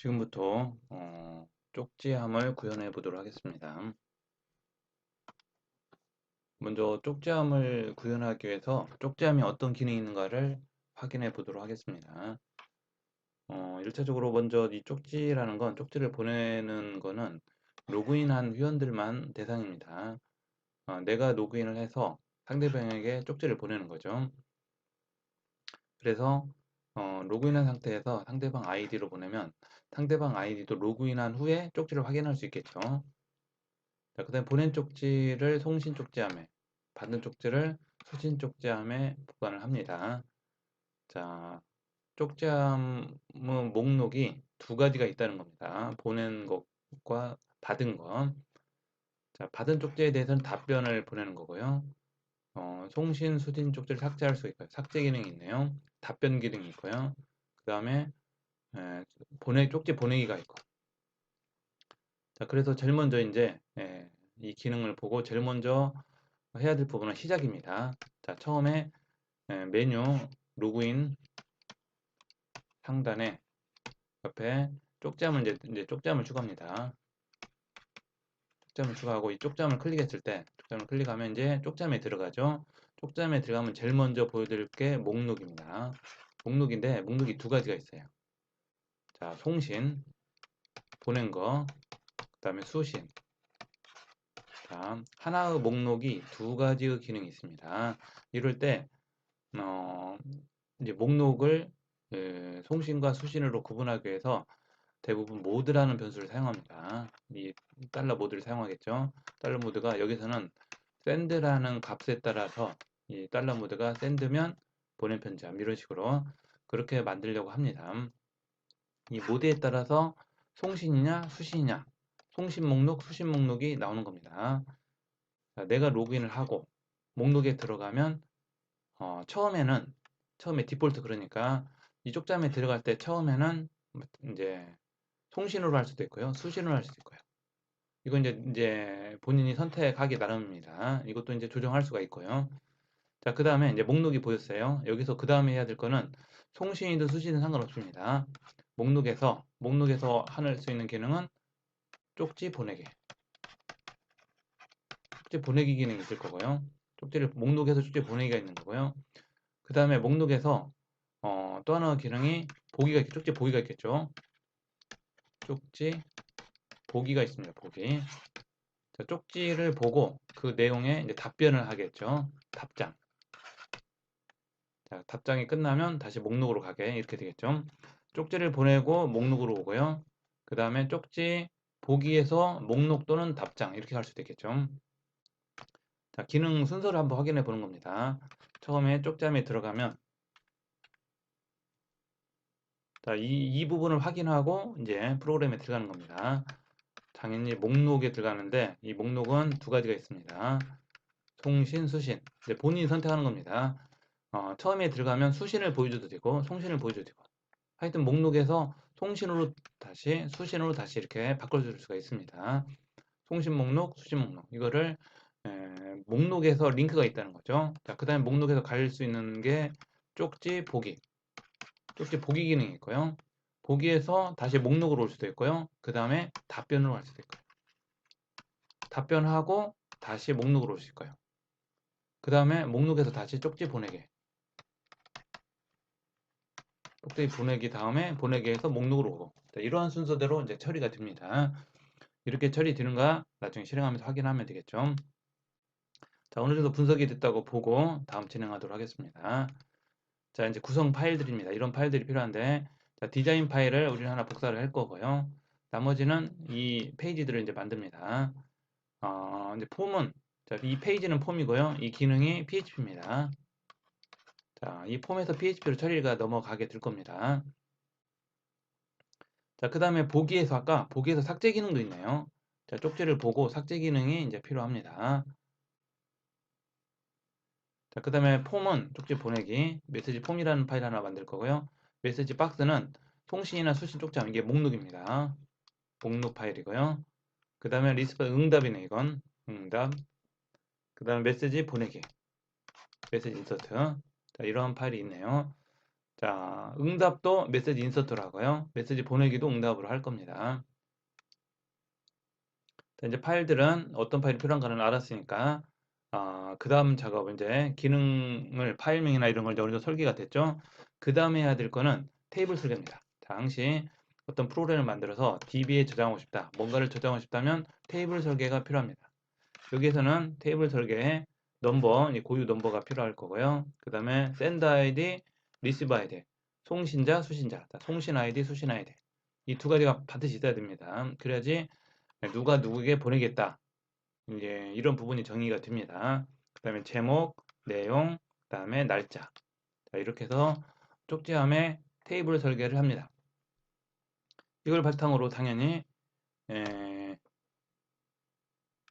지금부터 쪽지함을 구현해 보도록 하겠습니다. 먼저 쪽지함을 구현하기 위해서 쪽지함이 어떤 기능이 있는가를 확인해 보도록 하겠습니다. 1차적으로 먼저 이 쪽지라는 건 쪽지를 보내는 거는 로그인한 회원들만 대상입니다. 내가 로그인을 해서 상대방에게 쪽지를 보내는 거죠. 그래서 로그인한 상태에서 상대방 아이디로 보내면 상대방 아이디도 로그인한 후에 쪽지를 확인할 수 있겠죠. 자, 그다음에 보낸 쪽지를 송신 쪽지함에, 받는 쪽지를 수신 쪽지함에 보관을 합니다. 자, 쪽지함은 목록이 두 가지가 있다는 겁니다. 보낸 것과 받은 것. 자, 받은 쪽지에 대해서는 답변을 보내는 거고요. 송신, 수신 쪽지를 삭제할 수 있고요. 삭제 기능이 있네요. 답변 기능이 있고요. 그 다음에 쪽지 보내기가 있고. 자, 그래서 제일 먼저 이제 이 기능을 보고 제일 먼저 해야 될 부분은 시작입니다. 자, 처음에 메뉴 로그인 상단에 옆에 쪽지함을 이제 쪽지함을 추가합니다. 쪽지함을 추가하고 이 쪽지함을 클릭했을 때 쪽지함을 클릭하면 이제 쪽지함에 들어가죠. 쪽지함에 들어가면 제일 먼저 보여드릴 게 목록입니다. 목록인데 목록이 두 가지가 있어요. 자, 송신 보낸 거, 그다음에 수신. 자, 하나의 목록이 두 가지의 기능이 있습니다. 이럴 때 이제 목록을 송신과 수신으로 구분하기 위해서 대부분 모드라는 변수를 사용합니다. 이 달러 모드를 사용하겠죠. 달러 모드가 여기서는 send라는 값에 따라서 이 달러 모드가 send면 보낸 편지함 이런 식으로 그렇게 만들려고 합니다. 이 모드에 따라서 송신이냐 수신이냐 송신 목록, 수신 목록이 나오는 겁니다. 자, 내가 로그인을 하고 목록에 들어가면 처음에 디폴트 그러니까 이 쪽잠에 들어갈 때 처음에는 이제 송신으로 할 수도 있고요. 수신으로 할 수도 있고요. 이건 이제 본인이 선택하기 나름입니다. 이것도 이제 조정할 수가 있고요. 자, 그 다음에 이제 목록이 보였어요. 여기서 그 다음에 해야 될 거는 송신이든 수신이든 상관없습니다. 목록에서 할 수 있는 기능은 쪽지 보내기. 쪽지 보내기 기능이 있을 거고요. 목록에서 쪽지 보내기가 있는 거고요. 그 다음에 목록에서 또 하나 기능이 쪽지 보기가 있겠죠. 쪽지 보기가 있습니다. 보기. 자, 쪽지를 보고 그 내용에 이제 답변을 하겠죠. 답장. 자, 답장이 끝나면 다시 목록으로 가게 이렇게 되겠죠. 쪽지를 보내고 목록으로 오고요. 그 다음에 쪽지 보기에서 목록 또는 답장 이렇게 갈 수도 있겠죠. 자, 기능 순서를 한번 확인해 보는 겁니다. 처음에 쪽지함에 들어가면 자, 이 부분을 확인하고 이제 프로그램에 들어가는 겁니다. 당연히 목록에 들어가는데 이 목록은 두 가지가 있습니다. 송신, 수신. 이제 본인이 선택하는 겁니다. 처음에 들어가면 수신을 보여줘도 되고 송신을 보여줘도 되고 하여튼 목록에서 송신으로 다시 수신으로 다시 이렇게 바꿔줄 수가 있습니다. 송신 목록, 수신 목록 이거를 목록에서 링크가 있다는 거죠. 자, 그 다음에 목록에서 갈 수 있는 게 쪽지 보기 기능이 있고요. 보기에서 다시 목록으로 올 수도 있고요. 그 다음에 답변으로 갈 수도 있고요. 답변하고 다시 목록으로 올 수 있고요. 그 다음에 목록에서 다시 쪽지 보내기. 쪽지 보내기 다음에 보내기에서 목록으로 오고. 자, 이러한 순서대로 이제 처리가 됩니다. 이렇게 처리되는가 나중에 실행하면서 확인하면 되겠죠. 자, 어느 정도 분석이 됐다고 보고 다음 진행하도록 하겠습니다. 자, 이제 구성 파일들입니다. 이런 파일들이 필요한데, 자, 디자인 파일을 우리는 하나 복사를 할 거고요. 나머지는 이 페이지들을 이제 만듭니다. 이제 폼은, 자, 이 페이지는 폼이고요. 이 기능이 PHP입니다. 자, 이 폼에서 PHP로 처리가 넘어가게 될 겁니다. 자, 그 다음에 보기에서 삭제 기능도 있네요. 자, 쪽지를 보고 삭제 기능이 이제 필요합니다. 자, 그 다음에 폼은 쪽지 보내기, 메시지 폼이라는 파일 하나 만들 거고요. 메시지 박스는 송신이나 수신 쪽지함, 이게 목록입니다. 목록 파일이고요. 그 다음에 리스폰 응답이네, 이건. 응답. 그 다음에 메시지 보내기, 메시지 인서트. 자, 이러한 파일이 있네요. 자, 응답도 메시지 인서트로 하고요. 메시지 보내기도 응답으로 할 겁니다. 자, 이제 파일들은 어떤 파일이 필요한가는 알았으니까 그 다음 작업 이제 기능을 파일명이나 이런 걸 이제 어느 정도 설계가 됐죠. 그 다음에 해야 될 거는 테이블 설계입니다. 자, 당시 어떤 프로그램을 만들어서 DB에 저장하고 싶다. 뭔가를 저장하고 싶다면 테이블 설계가 필요합니다. 여기에서는 테이블 설계에 넘버, 고유 넘버가 필요할 거고요. 그 다음에 send ID, receive ID, 송신자, 수신자. 자, 송신 ID, 수신 ID. 이 두 가지가 반드시 있어야 됩니다. 그래야지 누가 누구에게 보내겠다. 이제 이런 부분이 정의가 됩니다. 그 다음에 제목, 내용, 그 다음에 날짜. 자, 이렇게 해서 쪽지함에 테이블 설계를 합니다. 이걸 바탕으로 당연히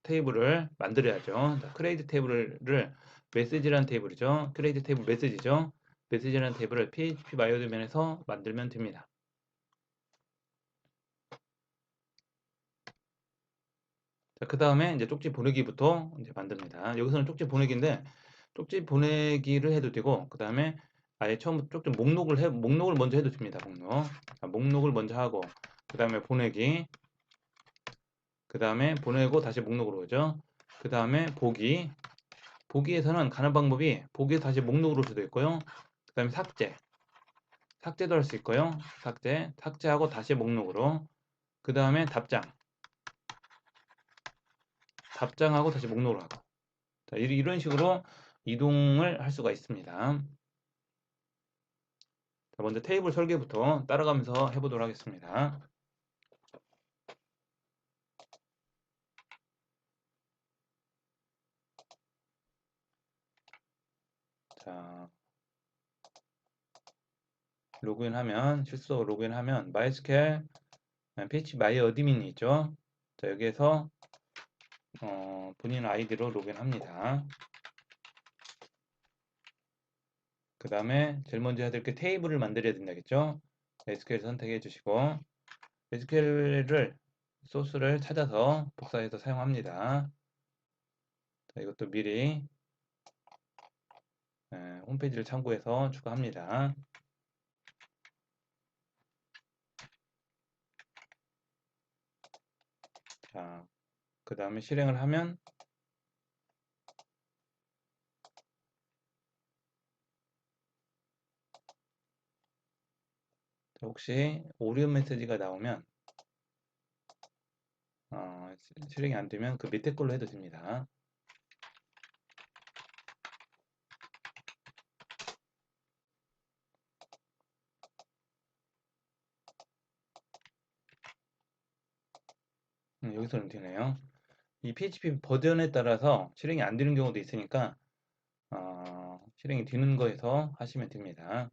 테이블을 만들어야죠. 자, 크레이트 테이블을 메시지라는 테이블이죠. 크레이트 테이블 메시지죠. 메시지라는 테이블을 PHP 마이어드면에서 만들면 됩니다. 자, 그 다음에 이제 쪽지 보내기부터 이제 만듭니다. 여기서는 쪽지 보내기인데 쪽지 보내기를 해도 되고 그 다음에 아예 처음부터 쪽지 목록을 먼저 해도 됩니다. 목록. 자, 목록을 먼저 하고 그 다음에 보내기 그 다음에 보내고 다시 목록으로 오죠. 그 다음에 보기에서는 가는 방법이 보기에 다시 목록으로 올 수도 있고요. 그 다음에 삭제도 할 수 있고요. 삭제하고 다시 목록으로. 그 다음에 답장하고 다시 목록으로 하고. 자, 이런 식으로 이동을 할 수가 있습니다. 자, 먼저 테이블 설계부터 따라가면서 해보도록 하겠습니다. 자, 실수로 로그인하면 MySQL PHP 마이어드민이 있죠. 자, 여기에서 본인 아이디로 로그인합니다. 그 다음에 제일 먼저 해야 될 게 테이블을 만들어야 된다겠죠. SQL 선택해 주시고 SQL을 소스를 찾아서 복사해서 사용합니다. 자, 이것도 미리 홈페이지를 참고해서 추가합니다. 자, 그 다음에 실행을 하면 혹시 오류 메시지가 나오면 실행이 안 되면 그 밑에 걸로 해도 됩니다. 여기서는 되네요. 이 PHP 버전에 따라서 실행이 안 되는 경우도 있으니까 실행이 되는 거에서 하시면 됩니다.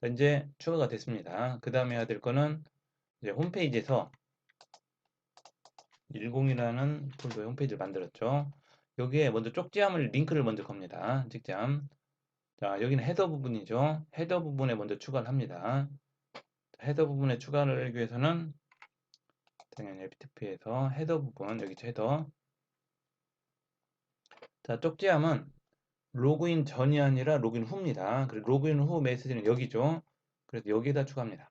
자, 이제 추가가 됐습니다. 그 다음에 해야 될 거는 이제 홈페이지에서 10이라는 폴더의 홈페이지를 만들었죠. 여기에 먼저 쪽지함을 링크를 먼저 겁니다. 찍지함. 자, 여기는 헤더 부분이죠. 헤더 부분에 먼저 추가를 합니다. 헤더 부분에 추가를 하기 위해서는 당연히 FTP에서 헤더 부분, 여기 헤더. 자, 쪽지함은 로그인 전이 아니라 로그인 후입니다. 그리고 로그인 후 메시지는 여기죠. 그래서 여기에다 추가합니다.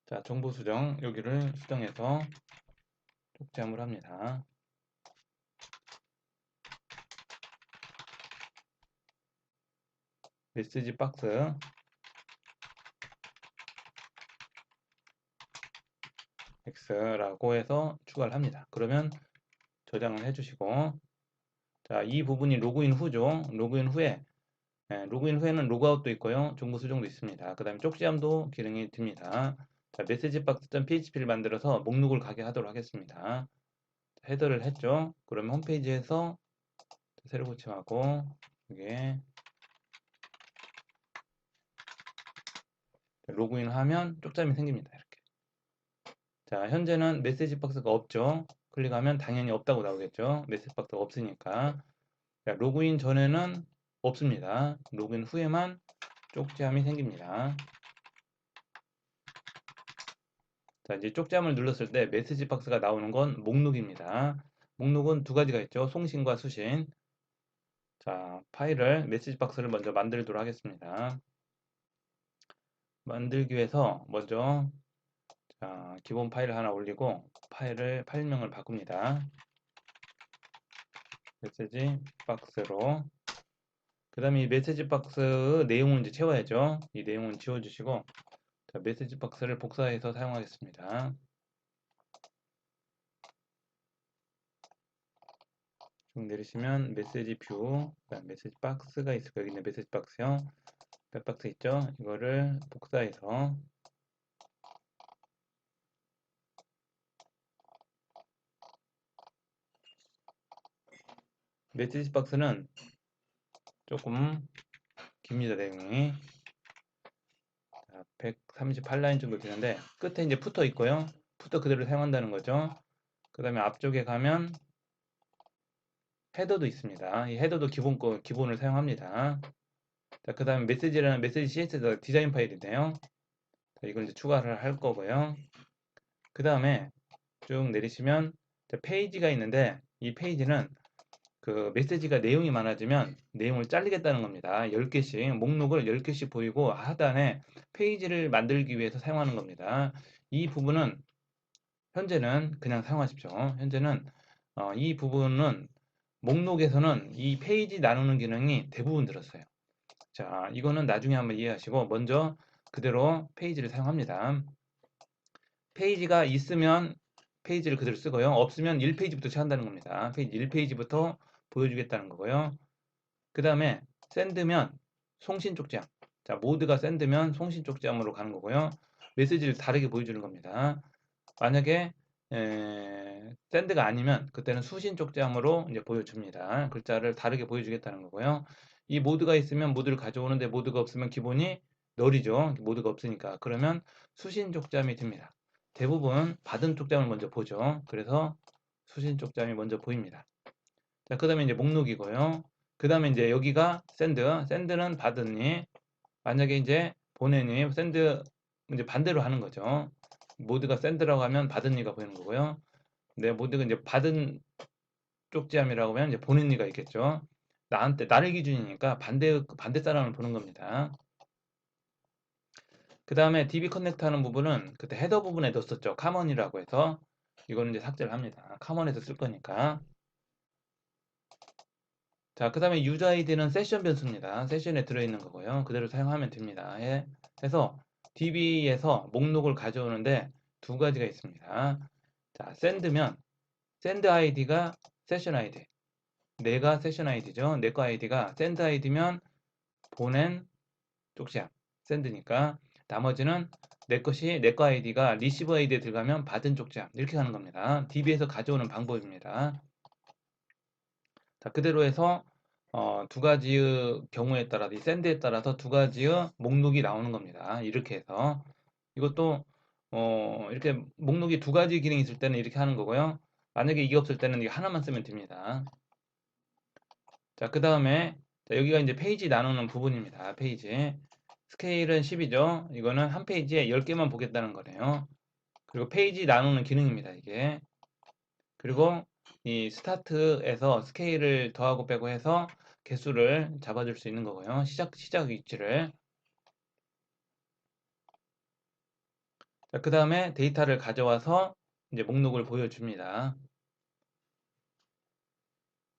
자, 정보 수정, 여기를 수정해서 쪽지함을 합니다. 메시지 박스 X라고 해서 추가를 합니다. 그러면 저장을 해주시고 자, 이 부분이 로그인 후죠. 로그인 후에는 로그아웃도 있고요. 정보 수정도 있습니다. 그 다음에 쪽지함도 기능이 됩니다. 자, 메시지 박스.php를 만들어서 목록을 가게 하도록 하겠습니다. 헤더를 했죠. 그러면 홈페이지에서 새로 고침하고 이게 로그인하면 쪽지함이 생깁니다. 이렇게. 자, 현재는 메시지 박스가 없죠. 클릭하면 당연히 없다고 나오겠죠. 메시지 박스가 없으니까. 자, 로그인 전에는 없습니다. 로그인 후에만 쪽지함이 생깁니다. 자, 이제 쪽지함을 눌렀을 때 메시지 박스가 나오는 건 목록입니다. 목록은 두 가지가 있죠. 송신과 수신. 자, 파일을 메시지 박스를 먼저 만들도록 하겠습니다. 만들기 위해서 먼저 자, 기본 파일을 하나 올리고 파일명을 바꿉니다. 메시지 박스로. 그 다음에 이 메시지 박스 내용을 이제 채워야죠. 이 내용은 지워주시고 자, 메시지 박스를 복사해서 사용하겠습니다. 쭉 내리시면 메시지 뷰, 메시지 박스가 있을 거예요. 여기 있는 메시지 박스요. 백박스 있죠? 이거를 복사해서 메시지 박스는 조금 깁니다. 내용이 138라인 정도 되는데 끝에 이제 푸터 있고요. 푸터 그대로 사용한다는 거죠. 그 다음에 앞쪽에 가면 헤더도 있습니다. 이 헤더도 기본을 사용합니다. 자, 그 다음에 메시지라는 메시지 CSS 디자인 파일인데요. 자, 이걸 이제 추가를 할 거고요. 그 다음에 쭉 내리시면 페이지가 있는데 이 페이지는 그 메시지가 내용이 많아지면 내용을 잘리겠다는 겁니다. 10개씩 목록을 10개씩 보이고 하단에 페이지를 만들기 위해서 사용하는 겁니다. 이 부분은 현재는 그냥 사용하십시오. 현재는 이 부분은 목록에서는 이 페이지 나누는 기능이 대부분 들었어요. 자, 이거는 나중에 한번 이해하시고 먼저 그대로 페이지를 사용합니다. 페이지가 있으면 페이지를 그대로 쓰고요. 없으면 1페이지부터 채운다는 겁니다. 페이지 1페이지부터 보여주겠다는 거고요. 그 다음에 샌드면 송신 쪽지함. 자, 모드가 샌드면 송신 쪽지함으로 가는 거고요. 메시지를 다르게 보여주는 겁니다. 만약에 샌드가 아니면 그때는 수신 쪽지함으로 이제 보여줍니다. 글자를 다르게 보여주겠다는 거고요. 이 모드가 있으면 모드를 가져오는데 모드가 없으면 기본이 널이죠. 모드가 없으니까. 그러면 수신 쪽지함이 됩니다. 대부분 받은 쪽지함을 먼저 보죠. 그래서 수신 쪽지함이 먼저 보입니다. 자, 그 다음에 이제 목록이고요. 그 다음에 이제 여기가 샌드는 받으니, 만약에 이제 보내니, 샌드, 이제 반대로 하는 거죠. 모드가 샌드라고 하면 받은 이가 보이는 거고요. 네, 모드가 이제 받은 쪽지함이라고 하면 이제 보낸 이가 있겠죠. 나를 기준이니까 반대 사람을 보는 겁니다. 그 다음에 DB 커넥트 하는 부분은 그때 헤더 부분에 넣었었죠. 카먼이라고 해서. 이거는 이제 삭제를 합니다. 카먼에서 쓸 거니까. 자, 그 다음에 유저 아이디는 세션 변수입니다. 세션에 들어있는 거고요. 그대로 사용하면 됩니다. 해서 DB에서 목록을 가져오는데 두 가지가 있습니다. 자, 샌드면 샌드 아이디가 세션 아이디. 내가 세션 아이디죠. 내 거 아이디가 샌드 아이디면 보낸 쪽지함. 샌드니까 나머지는 내 거 아이디가 리시버 아이디에 들어가면 받은 쪽지함. 이렇게 가는 겁니다. DB에서 가져오는 방법입니다. 자, 그대로 해서 두 가지의 경우에 따라서 이 샌드에 따라서 두 가지의 목록이 나오는 겁니다. 이렇게 해서 이것도 이렇게 목록이 두 가지 기능이 있을 때는 이렇게 하는 거고요. 만약에 이게 없을 때는 이게 하나만 쓰면 됩니다. 자, 그 다음에 여기가 이제 페이지 나누는 부분입니다. 페이지 스케일은 10이죠. 이거는 한 페이지에 10개만 보겠다는 거네요. 그리고 페이지 나누는 기능입니다. 이게 그리고 이 스타트에서 스케일을 더하고 빼고 해서 개수를 잡아줄 수 있는 거고요. 시작 위치를. 자, 그 다음에 데이터를 가져와서 이제 목록을 보여줍니다.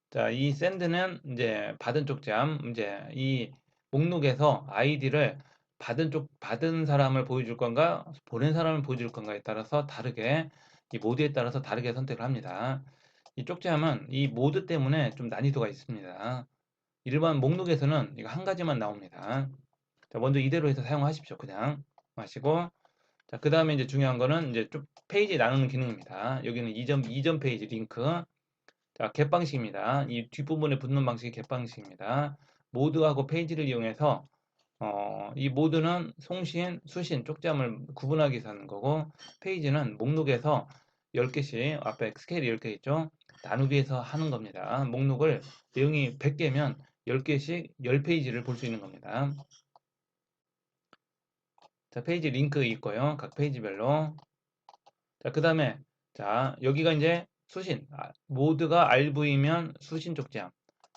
자, 이 샌드는 이제 받은 쪽잠, 이제 이 목록에서 아이디를 받은 사람을 보여줄 건가, 보낸 사람을 보여줄 건가에 따라서 다르게, 이 모드에 따라서 다르게 선택을 합니다. 이 쪽잠은 이 모드 때문에 좀 난이도가 있습니다. 일반 목록에서는 이거 한 가지만 나옵니다. 자, 먼저 이대로 해서 사용하십시오. 그냥 마시고. 자, 그 다음에 이제 중요한 거는 이제 좀 페이지 나누는 기능입니다. 여기는 이전 페이지 링크. 자, 겟 방식입니다. 이 뒷부분에 붙는 방식이 겟 방식입니다. 모드하고 페이지를 이용해서 이 모드는 송신, 수신, 쪽지함을 구분하기 위해서 하는 거고 페이지는 목록에서 10개씩 앞에 스케일이 10개 있죠. 나누기 위해서 하는 겁니다. 목록을 내용이 100개면 10개씩 10페이지를 볼 수 있는 겁니다. 자, 페이지 링크 있고요. 각 페이지별로. 자, 그 다음에 자, 여기가 이제 수신. 모드가 RV면 수신 쪽지함.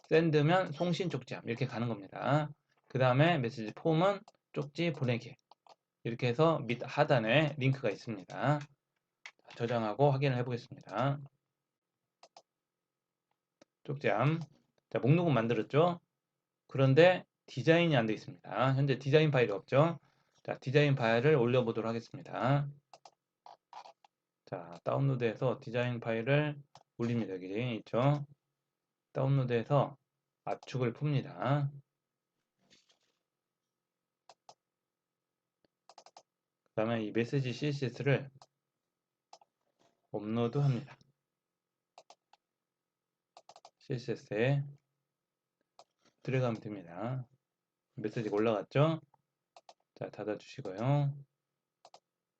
샌드면 송신 쪽지함 이렇게 가는 겁니다. 그 다음에 메시지 폼은 쪽지 보내기 이렇게 해서 밑 하단에 링크가 있습니다. 저장하고 확인을 해보겠습니다. 쪽지함. 자, 목록은 만들었죠? 그런데 디자인이 안 되어 있습니다. 현재 디자인 파일이 없죠? 자, 디자인 파일을 올려보도록 하겠습니다. 자, 다운로드해서 디자인 파일을 올립니다. 여기 있죠? 다운로드해서 압축을 풉니다. 그 다음에 이 메시지 CSS를 업로드 합니다. CSS에 들어가면 됩니다. 메시지가 올라갔죠? 자, 닫아주시고요.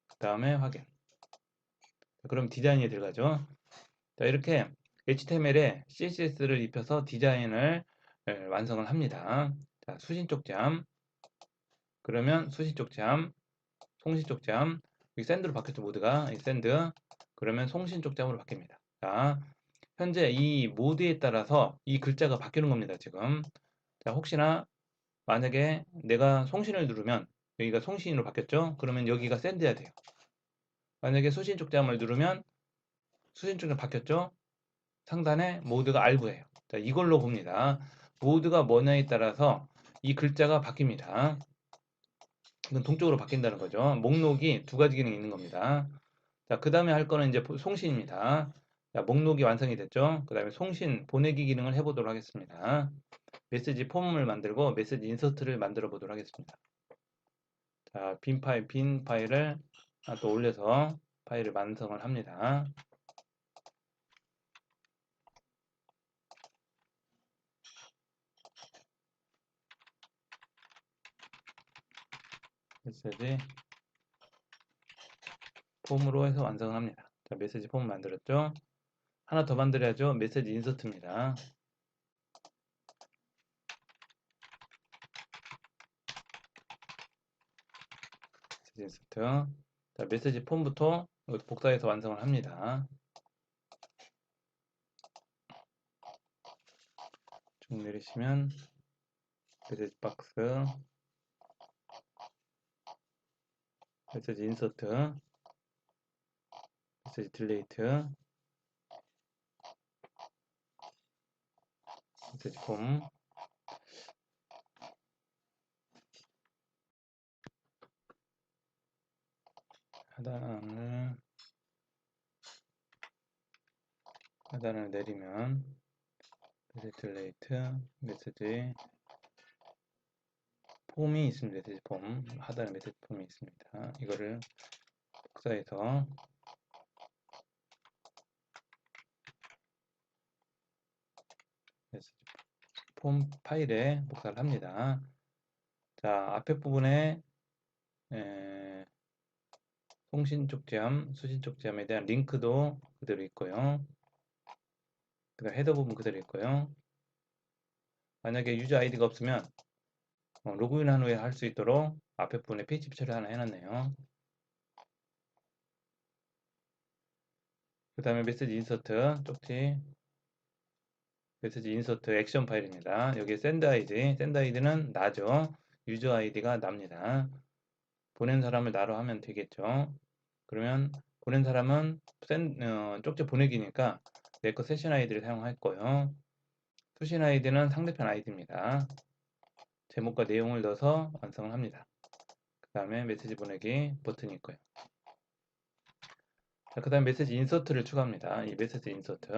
그 다음에 확인. 그럼 디자인이 들어가죠? 자, 이렇게 HTML에 CSS를 입혀서 디자인을 완성을 합니다. 자, 수신 쪽지함. 그러면 수신 쪽지함, 송신 쪽지함. 여기 샌드로 바뀌었죠, 모드가. 이 샌드. 그러면 송신 쪽지함으로 바뀝니다. 자, 현재 이 모드에 따라서 이 글자가 바뀌는 겁니다, 지금. 자, 혹시나 만약에 내가 송신을 누르면 여기가 송신으로 바뀌었죠? 그러면 여기가 샌드해야 돼요. 만약에 수신 쪽지함을 누르면 수신 쪽지함 바뀌었죠? 상단에 모드가 알부예요. 자, 이걸로 봅니다. 모드가 뭐냐에 따라서 이 글자가 바뀝니다. 이건 동쪽으로 바뀐다는 거죠. 목록이 두 가지 기능이 있는 겁니다. 자, 그 다음에 할 거는 이제 송신입니다. 자, 목록이 완성이 됐죠. 그 다음에 송신 보내기 기능을 해보도록 하겠습니다. 메시지 폼을 만들고 메시지 인서트를 만들어 보도록 하겠습니다. 자, 빈 파일을 하나 또 올려서 파일을 완성을 합니다. 메시지 폼으로 해서 완성을 합니다. 자, 메시지 폼을 만들었죠. 하나 더 만들어야죠. 메시지 인서트입니다. 메시지 인서트. 자, 메시지 폼부터 복사해서 완성을 합니다. 쭉 내리시면 메시지 박스, 메시지 인서트, 메시지 딜레이트, 메시지 폼, 하단을 내리면 메시지 딜레이트, 메시지 폼이 있습니다. 메시지 폼, 하단에 메시지 폼이 있습니다. 이거를 복사해서 메시지 폼 파일에 복사를 합니다. 자, 앞에 부분에 송신 쪽지함, 수신 쪽지함에 대한 링크도 그대로 있고요. 그 다음 헤더 부분 그대로 있고요. 만약에 유저 아이디가 없으면 로그인한 후에 할 수 있도록 앞에 부분에 PHP 처리 하나 해놨네요. 그 다음에 메시지 인서트 쪽지, 메시지 인서트 액션 파일입니다. 여기 샌드 아이디는 나죠. 유저 아이디가 납니다. 보낸 사람을 나로 하면 되겠죠. 그러면 보낸 사람은 쪽지 보내기니까 내 거 세션 아이디를 사용할 거예요. 수신 아이디는 상대편 아이디입니다. 제목과 내용을 넣어서 완성을 합니다. 그 다음에 메시지 보내기 버튼이 있고요. 자, 그 다음 메시지 인서트를 추가합니다. 이 메시지 인서트.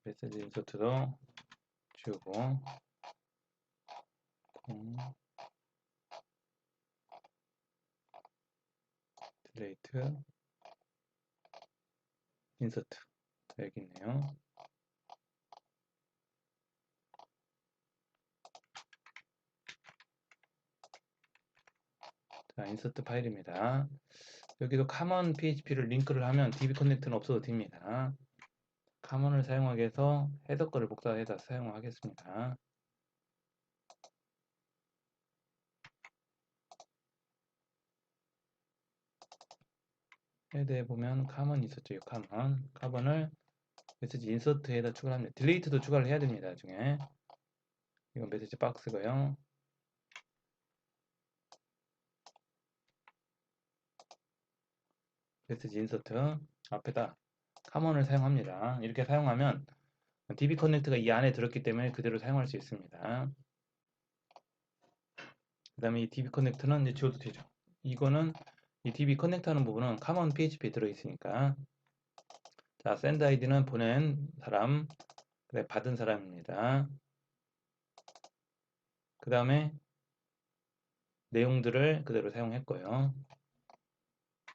메시지 인서트도 지우고, 딜레이트, 인서트. 여기 있네요. 자, 인서트 파일입니다. 여기도 common php를 링크를 하면 db 커넥트는 없어도 됩니다. common을 사용하기 위해서 헤더 거를 복사해서 사용하겠습니다. 헤드에 보면 카먼 있었죠. 이 카먼을 메시지 인서트에다 추가를 합니다. 딜레이트도 추가를 해야 됩니다. 나중에 이건 메시지 박스고요. 메시지 인서트 앞에다 카먼을 사용합니다. 이렇게 사용하면 DB 커넥트가 이 안에 들었기 때문에 그대로 사용할 수 있습니다. 그 다음에 이 DB 커넥터는 이제 지워도 되죠. 이거는 이 DB 커넥터 하는 부분은 카먼 PHP에 들어있으니까 자, send id는 보낸 사람, 그다음에 받은 사람입니다. 그 다음에 내용들을 그대로 사용했고요.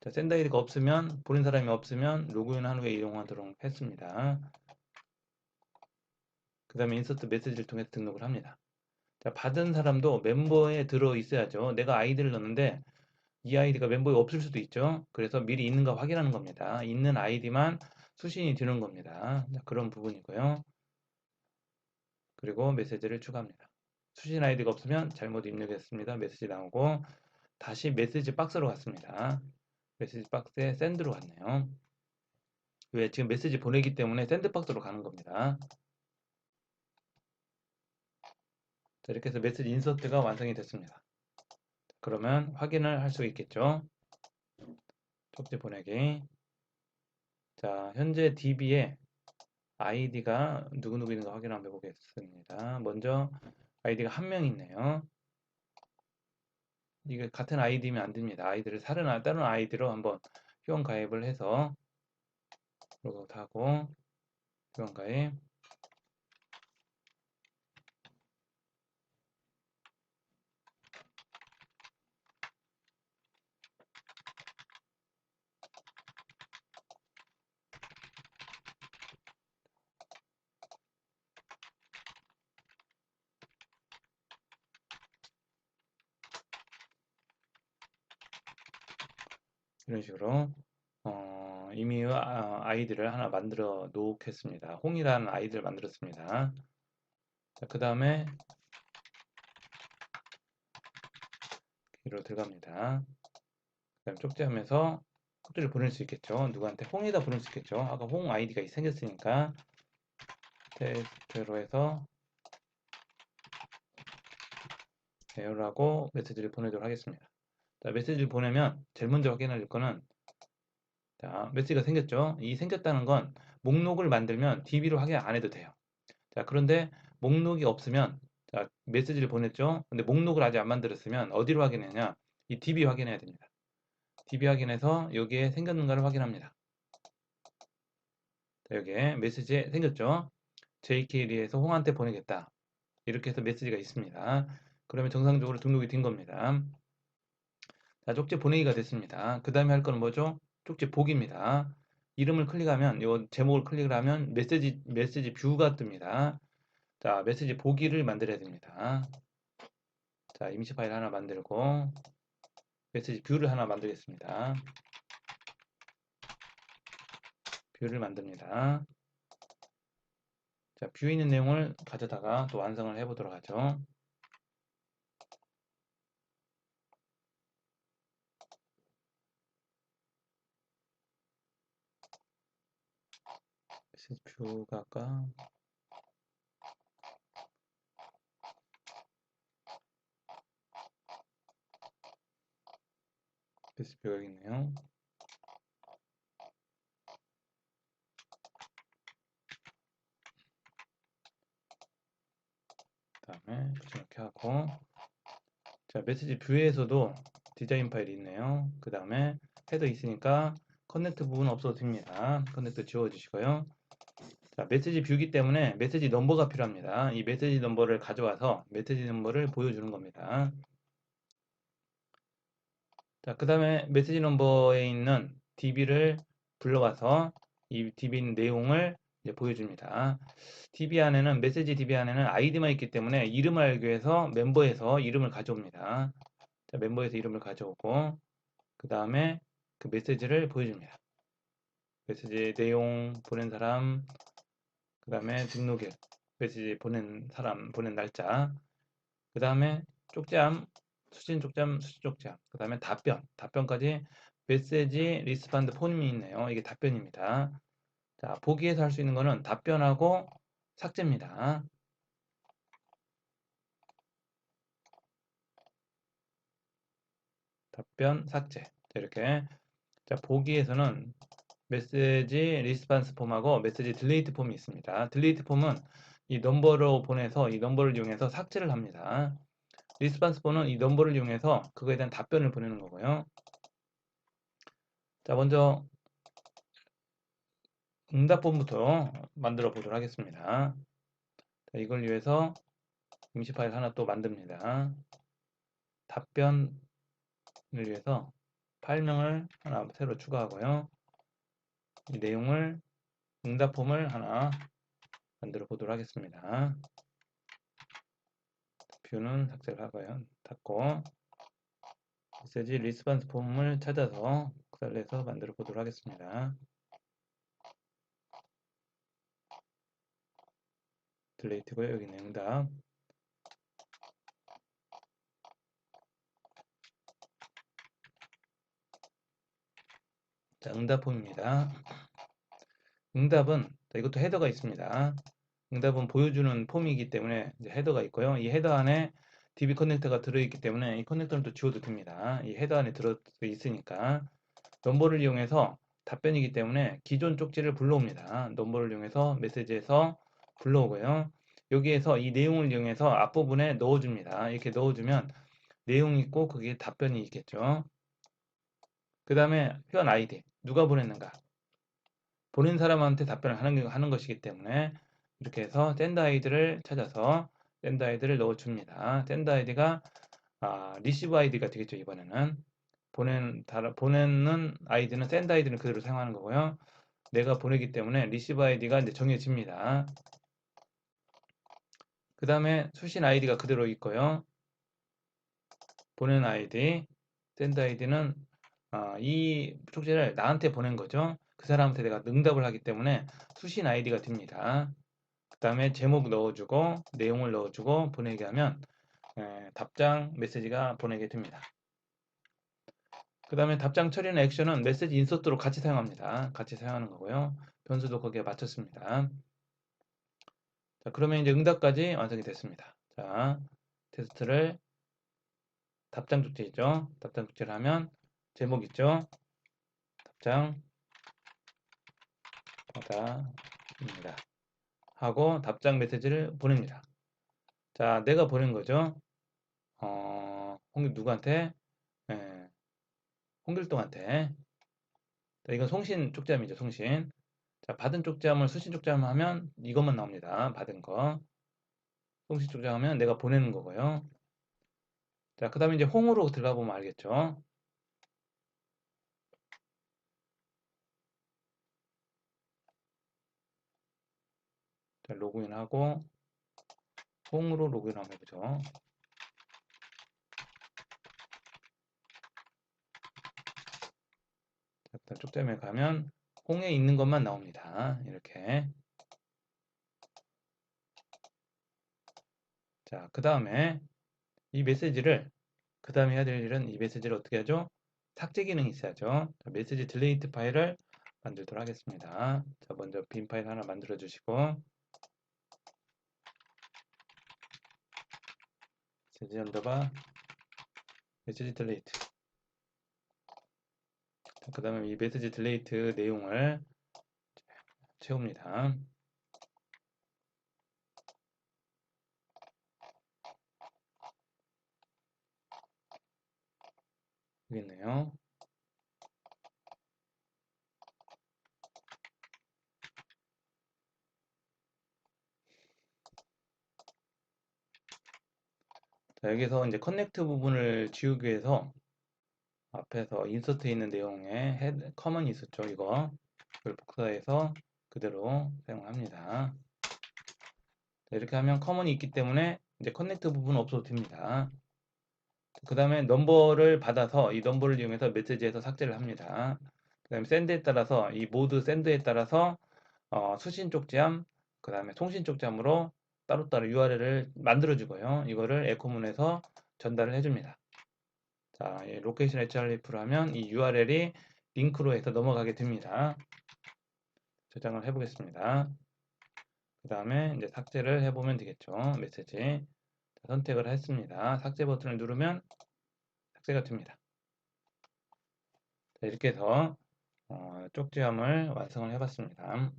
자, send id가 없으면 보낸 사람이 없으면 로그인한 후에 이용하도록 했습니다. 그 다음에 인서트 메시지를 통해서 등록을 합니다. 자, 받은 사람도 멤버에 들어 있어야죠. 내가 아이디를 넣는데 이 아이디가 멤버에 없을 수도 있죠. 그래서 미리 있는가 확인하는 겁니다. 있는 아이디만 수신이 되는 겁니다. 자, 그런 부분이고요. 그리고 메시지를 추가합니다. 수신 아이디가 없으면 잘못 입력했습니다. 메시지 나오고 다시 메시지 박스로 갔습니다. 메시지 박스에 샌드로 갔네요. 왜? 지금 메시지 보내기 때문에 샌드박스로 가는 겁니다. 자, 이렇게 해서 메시지 인서트가 완성이 됐습니다. 그러면 확인을 할 수 있겠죠. 쪽지 보내기. 자, 현재 DB에 아이디가 누구누구 있는가 확인 한번 해보겠습니다. 먼저 아이디가 한 명 있네요. 이게 같은 아이디면 안 됩니다. 아이디를 다른 아이디로 한번 회원 가입을 해서 로그아웃하고 회원 가입. 이런 식으로 이미 아이디를 하나 만들어 놓겠습니다. 홍이라는 아이디를 만들었습니다. 자, 그 다음에 뒤로 들어갑니다. 그 다음에 쪽지하면서 쪽지를 보낼 수 있겠죠. 누구한테 홍에다 보낼 수 있겠죠. 아까 홍 아이디가 생겼으니까 테스트로 해서 배열하고 메시지를 보내도록 하겠습니다. 자, 메시지를 보내면 제일 먼저 확인할 거는 자, 메시지가 생겼죠. 이 생겼다는 건 목록을 만들면 DB로 확인 안 해도 돼요. 자, 그런데 목록이 없으면 자, 메시지를 보냈죠. 근데 목록을 아직 안 만들었으면 어디로 확인하냐? 이 DB 확인해야 됩니다. DB 확인해서 여기에 생겼는가를 확인합니다. 자, 여기에 메시지 생겼죠. JK리에서 홍한테 보내겠다. 이렇게 해서 메시지가 있습니다. 그러면 정상적으로 등록이 된 겁니다. 자, 쪽지 보내기가 됐습니다. 그 다음에 할 거는 뭐죠? 쪽지 보기입니다. 이름을 클릭하면, 이 제목을 클릭을 하면 메시지 뷰가 뜹니다. 자, 메시지 보기를 만들어야 됩니다. 자, 임시 파일 하나 만들고, 메시지 뷰를 하나 만들겠습니다. 뷰를 만듭니다. 자, 뷰에 있는 내용을 가져다가 또 완성을 해보도록 하죠. 메시지 뷰가 아까 메시지 뷰가 여기 있네요. 그 다음에 붙여넣기 하고, 자, 메시지 뷰에서도 디자인 파일이 있네요. 그 다음에 헤더 있으니까 커넥트 부분 없어도 됩니다. 커넥트 지워주시고요. 자, 메시지 뷰기 때문에 메시지 넘버가 필요합니다. 이 메시지 넘버를 가져와서 메시지 넘버를 보여주는 겁니다. 자, 그 다음에 메시지 넘버에 있는 DB를 불러와서 이 DB 있는 내용을 이제 보여줍니다. DB 안에는 메시지 DB 안에는 아이디만 있기 때문에 이름을 알기 위해서 멤버에서 이름을 가져옵니다. 자, 멤버에서 이름을 가져오고 그 다음에 그 메시지를 보여줍니다. 메시지 내용 보낸 사람, 그 다음에 등록일, 메시지 보낸 사람, 보낸 날짜, 그 다음에 쪽지함, 수신 쪽지함, 수신 쪽지함, 그 다음에 답변까지 메시지 리스판드 폼이 있네요. 이게 답변입니다. 자, 보기에서 할 수 있는 거는 답변하고 삭제입니다. 답변, 삭제. 이렇게. 자, 보기에서는 메시지 리스판스 폼하고 메시지 딜레이트 폼이 있습니다. 딜레이트 폼은 이 넘버로 보내서 이 넘버를 이용해서 삭제를 합니다. 리스판스 폼은 이 넘버를 이용해서 그거에 대한 답변을 보내는 거고요. 자, 먼저 응답본부터 만들어 보도록 하겠습니다. 자, 이걸 위해서 임시 파일 하나 또 만듭니다. 답변을 위해서 파일명을 하나 새로 추가하고요. 이 내용을 응답 폼을 하나 만들어 보도록 하겠습니다. 뷰는 삭제를 하고요. 닫고 메시지 리스판스 폼을 찾아서 엑셀에서 만들어 보도록 하겠습니다. 딜레이트고요. 여기는 응답. 자, 응답 폼입니다. 응답은 이것도 헤더가 있습니다. 응답은 보여주는 폼이기 때문에 이제 헤더가 있고요. 이 헤더 안에 DB 커넥터가 들어있기 때문에 이 커넥터는 또 지워도 됩니다. 이 헤더 안에 들어 있으니까 넘버를 이용해서 답변이기 때문에 기존 쪽지를 불러옵니다. 넘버를 이용해서 메시지에서 불러오고요. 여기에서 이 내용을 이용해서 앞부분에 넣어줍니다. 이렇게 넣어주면 내용이 있고 그게 답변이 있겠죠. 그 다음에 회원 아이디 누가 보냈는가 보낸 사람한테 답변을 하는 것이기 때문에 이렇게 해서 샌드 아이디를 찾아서 샌드 아이디를 넣어줍니다. 샌드 아이디가 리시브 아이디가 되겠죠. 이번에는 보내는 아이디는 샌드 아이디는 그대로 사용하는 거고요. 내가 보내기 때문에 리시브 아이디가 이제 정해집니다. 그 다음에 수신 아이디가 그대로 있고요. 보낸 아이디, 샌드 아이디는 이 쪽지를 나한테 보낸 거죠. 그 사람한테 내가 응답을 하기 때문에 수신 아이디가 됩니다. 그 다음에 제목 넣어주고 내용을 넣어주고 보내게 하면 답장 메시지가 보내게 됩니다. 그 다음에 답장 처리는 액션은 메시지 인서트로 같이 사용합니다. 같이 사용하는 거고요. 변수도 거기에 맞췄습니다. 자, 그러면 이제 응답까지 완성이 됐습니다. 자, 테스트를 답장 쪽지 있죠? 답장 쪽지를 하면 제목 있죠? 답장 받아입니다. 하고 답장 메시지를 보냅니다. 자, 내가 보낸 거죠? 누구한테? 예, 홍길동한테. 자, 이건 송신 쪽지함이죠, 송신. 자, 받은 쪽지함을 수신 쪽지함 하면 이것만 나옵니다. 받은 거. 송신 쪽지함 하면 내가 보내는 거고요. 자, 그 다음에 이제 홈으로 들어가 보면 알겠죠? 자, 로그인하고 홈으로 로그인 한번 해보죠. 일단 쪽지함에 가면 홈에 있는 것만 나옵니다. 이렇게. 자, 그 다음에 이 메시지를 그 다음에 해야 될 일은 이 메시지를 어떻게 하죠? 삭제 기능이 있어야죠. 자, 메시지 딜레이트 파일을 만들도록 하겠습니다. 자, 먼저 빈 파일 하나 만들어 주시고 메시지 언더바 메시지 딜레이트. 그 다음에 이 메시지 딜레이트 내용을 채웁니다. 여기 있네요. 자, 여기서 이제 커넥트 부분을 지우기 위해서 앞에서 인서트에 있는 내용에 헤드, 커먼이 있었죠. 이걸 복사해서 그대로 사용합니다. 자, 이렇게 하면 커먼이 있기 때문에 이제 커넥트 부분은 없어도 됩니다. 그 다음에 넘버를 받아서 이 넘버를 이용해서 메시지에서 삭제를 합니다. 그 다음에 샌드에 따라서 이 모드 샌드에 따라서 수신 쪽지함, 그 다음에 통신 쪽지함으로 따로따로 URL을 만들어주고요. 이거를 에코문에서 전달을 해줍니다. 자, 이 로케이션 href로 하면 이 URL이 링크로 해서 넘어가게 됩니다. 저장을 해보겠습니다. 그 다음에 이제 삭제를 해보면 되겠죠. 메시지. 자, 선택을 했습니다. 삭제 버튼을 누르면 삭제가 됩니다. 자, 이렇게 해서 쪽지함을 완성을 해봤습니다.